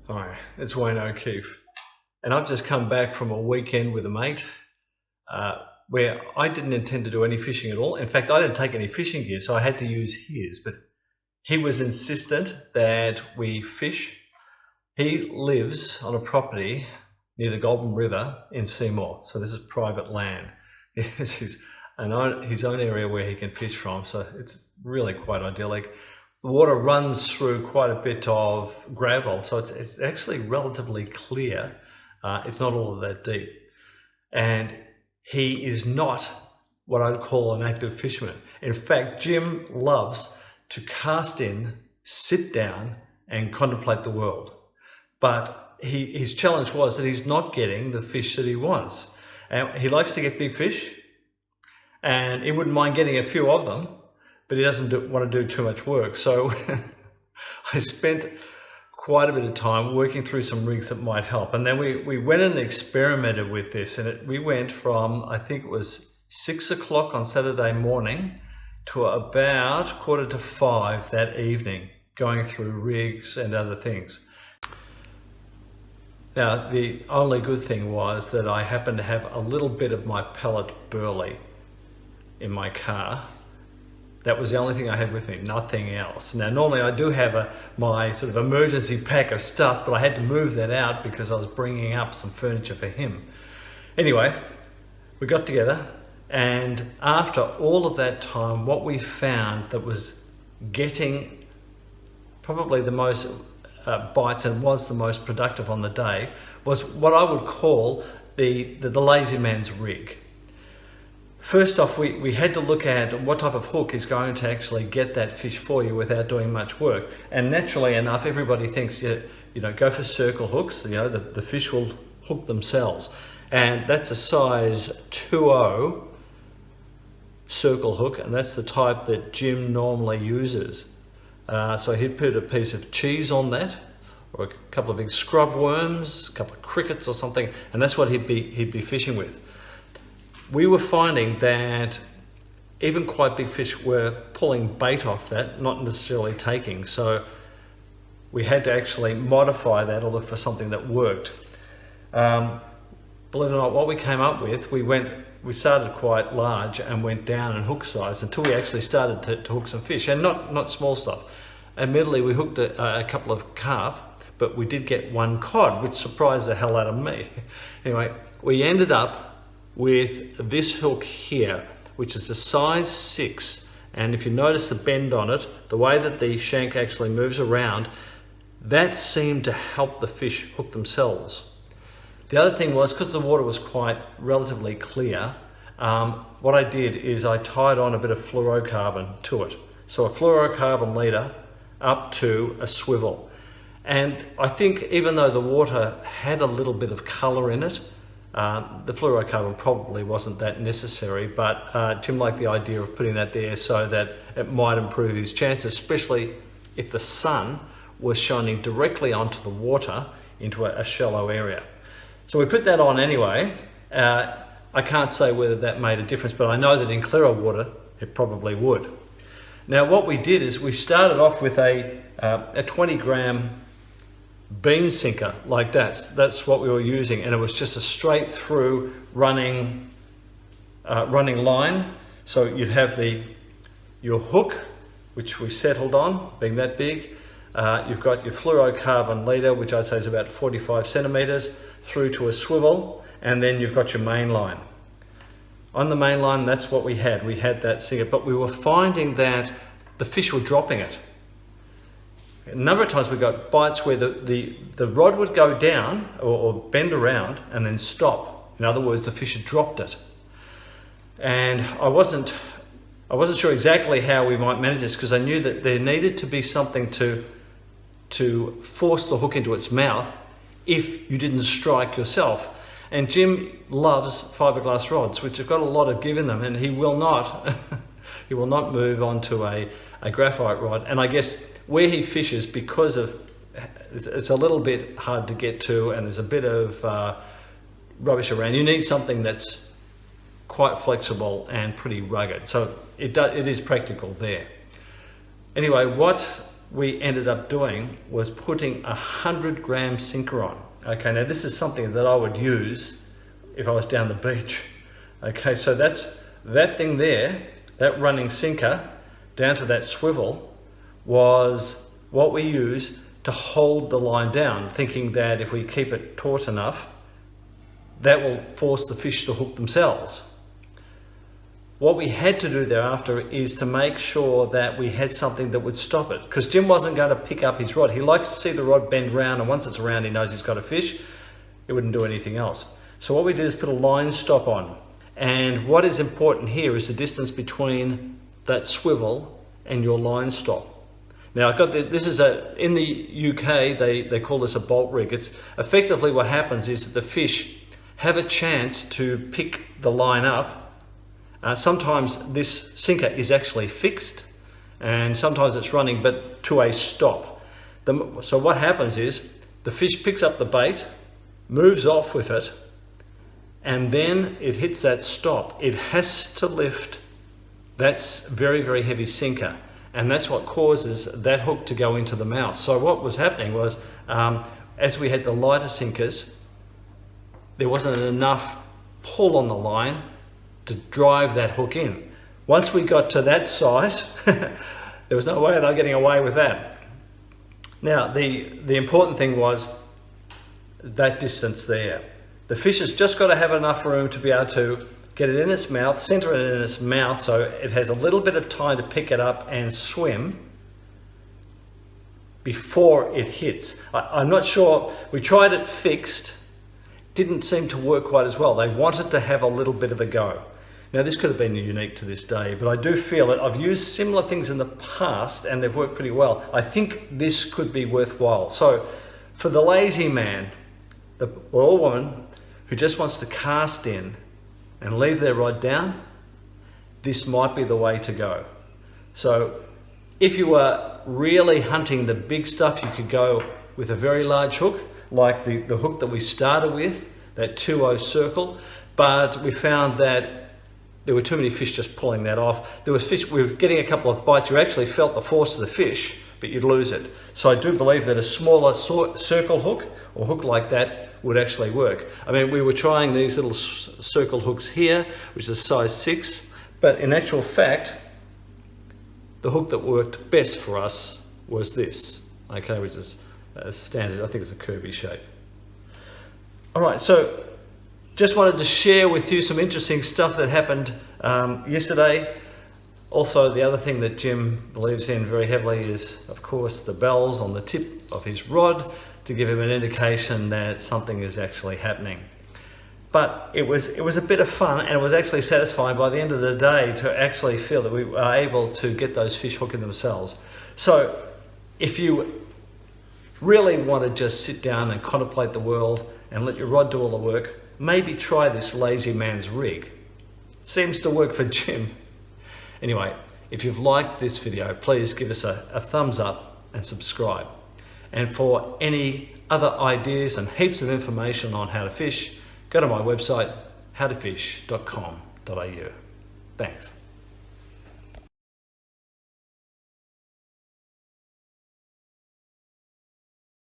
Hi, it's Wayne O'Keefe, and I've just come back from a weekend with a mate where I didn't intend to do any fishing at all. In fact, I didn't take any fishing gear, so I had to use his, but he was insistent that we fish. He lives on a property near the Goulburn River in Seymour, so this is private land. It's his own area where he can fish from, so it's really quite idyllic. The water runs through quite a bit of gravel, so it's actually relatively clear. It's not all of that deep. And he is not what I'd call an active fisherman. In fact, Jim loves to cast in, sit down, and contemplate the world. But his challenge was that he's not getting the fish that he wants. And he likes to get big fish, and he wouldn't mind getting a few of them, but he doesn't want to do too much work. So I spent quite a bit of time working through some rigs that might help. And then we went and experimented with this, and we went from, I think it was 6 o'clock on Saturday morning to about 4:45 that evening, going through rigs and other things. Now, the only good thing was that I happened to have a little bit of my pellet burley in my car. That was the only thing I had with me, nothing else. Now, normally I do have my sort of emergency pack of stuff, but I had to move that out because I was bringing up some furniture for him. Anyway, we got together, and after all of that time, what we found that was getting probably the most bites and was the most productive on the day was what I would call the lazy man's rig. First off, we had to look at what type of hook is going to actually get that fish for you without doing much work. And naturally enough, everybody thinks, go for circle hooks, the fish will hook themselves. And that's a size 2.0 circle hook, and that's the type that Jim normally uses. So he'd put a piece of cheese on that, or a couple of big scrub worms, a couple of crickets or something, and that's what he'd be fishing with. We were finding that even quite big fish were pulling bait off that, not necessarily taking. So we had to actually modify that or look for something that worked. Believe it or not, what we came up with, we started quite large and went down in hook size until we actually started to hook some fish, and not small stuff. Admittedly, we hooked a couple of carp, but we did get one cod, which surprised the hell out of me. Anyway, we ended up with this hook here, which is a size 6, and if you notice the bend on it, the way that the shank actually moves around, that seemed to help the fish hook themselves. The other thing was, because the water was quite relatively clear, what I did is I tied on a bit of fluorocarbon to it. So a fluorocarbon leader up to a swivel. And I think even though the water had a little bit of color in it, the fluorocarbon probably wasn't that necessary, but Jim liked the idea of putting that there so that it might improve his chances, especially if the sun was shining directly onto the water into a shallow area. So we put that on anyway. I can't say whether that made a difference, but I know that in clearer water it probably would. Now what we did is we started off with a 20-gram bean sinker like that. That's what we were using, and it was just a straight through running line. So you'd have your hook, which we settled on, being that big. You've got your fluorocarbon leader, which I'd say is about 45 centimeters, through to a swivel, and then you've got your main line. On the main line, that's what we had. We had that sinker, but we were finding that the fish were dropping it. A number of times we got bites where the rod would go down or bend around and then stop. In other words, the fish had dropped it. And I wasn't sure exactly how we might manage this, because I knew that there needed to be something to force the hook into its mouth if you didn't strike yourself. And Jim loves fiberglass rods, which have got a lot of give in them, and he will not move onto a graphite rod. And I guess where he fishes, because of it's a little bit hard to get to and there's a bit of rubbish around, you need something that's quite flexible and pretty rugged. So it is practical there. Anyway, what we ended up doing was putting 100-gram sinker on. Okay, now this is something that I would use if I was down the beach. Okay, so that's that thing there, that running sinker down to that swivel was what we use to hold the line down, thinking that if we keep it taut enough, that will force the fish to hook themselves. What we had to do thereafter is to make sure that we had something that would stop it, because Jim wasn't going to pick up his rod. He likes to see the rod bend round, and once it's around he knows he's got a fish. It wouldn't do anything else. So what we did is put a line stop on, and what is important here is the distance between that swivel and your line stop. Now I've got this is in the UK they call this a bolt rig. It's effectively what happens is that the fish have a chance to pick the line up. Sometimes this sinker is actually fixed, and sometimes it's running but to a stop. So what happens is the fish picks up the bait, moves off with it, and then it hits that stop. It has to lift that very, very heavy sinker, and that's what causes that hook to go into the mouth. So what was happening was, as we had the lighter sinkers, there wasn't enough pull on the line to drive that hook in. Once we got to that size, there was no way they were getting away with that. Now, the important thing was that distance there. The fish has just got to have enough room to be able to get it in its mouth, center it in its mouth so it has a little bit of time to pick it up and swim before it hits. I'm not sure, we tried it fixed, didn't seem to work quite as well. They wanted to have a little bit of a go. Now this could have been unique to this day, but I do feel that I've used similar things in the past and they've worked pretty well. I think this could be worthwhile. So for the lazy man, or woman who just wants to cast in and leave their rod down, this might be the way to go. So if you are really hunting the big stuff, you could go with a very large hook, like the hook that we started with, that 2-0 circle, but we found that there were too many fish just pulling that off. There was fish, we were getting a couple of bites, you actually felt the force of the fish, but you'd lose it. So I do believe that a smaller circle hook or hook like that would actually work. I mean, we were trying these little circle hooks here, which is size 6, but in actual fact, the hook that worked best for us was this, okay, which is standard, I think it's a Kirby shape. All right, so just wanted to share with you some interesting stuff that happened yesterday. Also, the other thing that Jim believes in very heavily is, of course, the bells on the tip of his rod to give him an indication that something is actually happening. But it was a bit of fun, and it was actually satisfying by the end of the day to actually feel that we were able to get those fish hooking themselves. So if you really want to just sit down and contemplate the world and let your rod do all the work, maybe try this lazy man's rig. It seems to work for Jim. Anyway, if you've liked this video, please give us a thumbs up and subscribe. And for any other ideas and heaps of information on how to fish, go to my website, howtofish.com.au. Thanks.